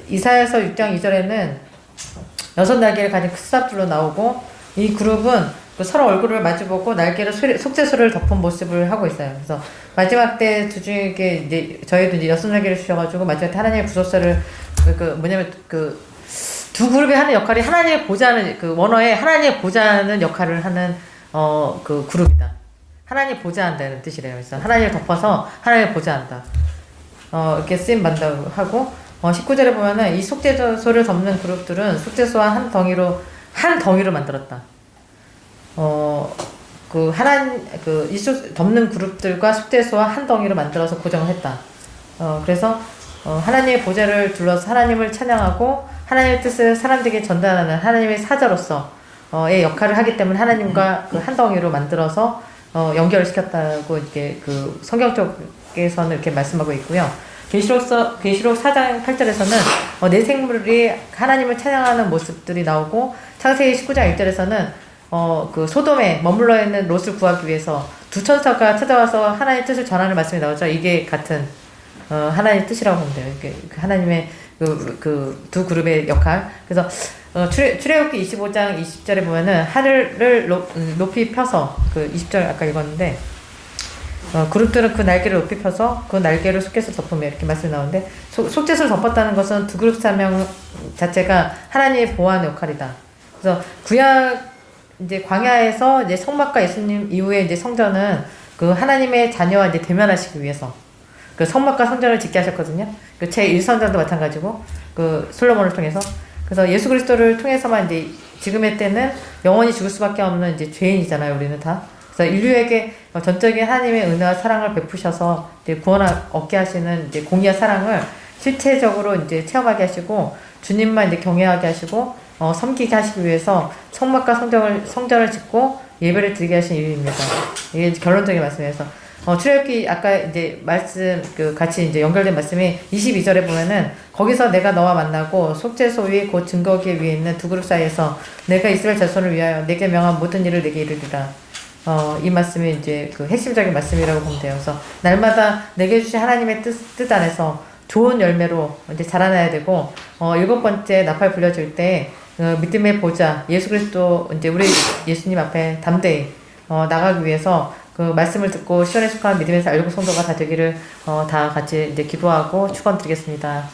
이사야서 6장 2절에는 6날개를 가진 큰 삽들로 나오고 이 그룹은 그 서로 얼굴을 마주보고 날개로 속죄소를 덮은 모습을 하고 있어요. 그래서 마지막 때 두 중에게 이제 저희도 이제 6날개를 주셔가지고 마지막 때 하나님의 구속사를 뭐냐면 두 그룹이 하는 역할이 하나님의 보좌는 원어에 하나님의 보좌는 역할을 하는 그룹이다. 하나님 보좌한다는 뜻이래요. 그래서 하나님을 덮어서 하나님을 보좌한다. 이렇게 쓰임 받는다고 하고 19절에 보면은 이 속죄소를 덮는 그룹들은 속죄소와 한 덩이로 만들었다. 덮는 그룹들과 속죄소와 한 덩이로 만들어서 고정을 했다. 그래서 하나님의 보좌를 둘러서 하나님을 찬양하고 하나님의 뜻을 사람들에게 전달하는 하나님의 사자로서의 역할을 하기 때문에 하나님과 그 한 덩이로 만들어서 연결을 시켰다고 이렇게 성경 쪽에서는 이렇게 말씀하고 있고요. 계시록 4장 8절에서는 내 생물이 하나님을 찬양하는 모습들이 나오고 창세기 19장 1절에서는 소돔에 머물러 있는 롯을 구하기 위해서 두 천사가 찾아와서 하나님의 뜻을 전하는 말씀이 나오죠. 이게 같은 하나님의 뜻이라고 보면 돼요. 이게 하나님의 두 그룹의 역할. 그래서 출애굽기 25장 20절에 보면은 하늘을 높이 펴서 20절 아까 읽었는데 그룹들은 그 날개를 높이 펴서 그 날개를 속죄소를 덮으며 이렇게 말씀이 나오는데 속죄소를 덮었다는 것은 두 그룹 사명 자체가 하나님의 보호하는 역할이다. 그래서 구약 이제 광야에서 이제 성막과 예수님 이후에 이제 성전은 그 하나님의 자녀와 이제 대면하시기 위해서 그 성막과 성전을 짓게 하셨거든요. 그 제1성전도 마찬가지고 솔로몬을 통해서. 그래서 예수 그리스도를 통해서만 이제 지금의 때는 영원히 죽을 수밖에 없는 이제 죄인이잖아요, 우리는 다. 그래서 인류에게 전적인 하나님의 은혜와 사랑을 베푸셔서 이제 구원 얻게 하시는 이제 공의와 사랑을 실체적으로 이제 체험하게 하시고 주님만 이제 경외하게 하시고 섬기게 하시기 위해서 성막과 성전을 짓고 예배를 드리게 하신 이유입니다. 이게 결론적인 말씀이어서 출애굽기 아까 이제 말씀 같이 이제 연결된 말씀이 22절에 보면은 거기서 내가 너와 만나고 속죄소 위 곧 증거기 위에 있는 두 그룹 사이에서 내가 이스라엘 자손을 위하여 내게 명한 모든 일을 내게 이르리라. 이 말씀이 이제 핵심적인 말씀이라고 보면 돼요. 그래서 날마다 내게 주신 하나님의 뜻 안에서 좋은 열매로 이제 자라나야 되고 7번째 나팔 불려질 때 믿음의 보좌 예수 그리스도 이제 우리 예수님 앞에 담대히 나가기 위해서 말씀을 듣고 시원에 속한 믿음의 살려고 성도가 다 되기를 다 같이 이제 기도하고 축원드리겠습니다.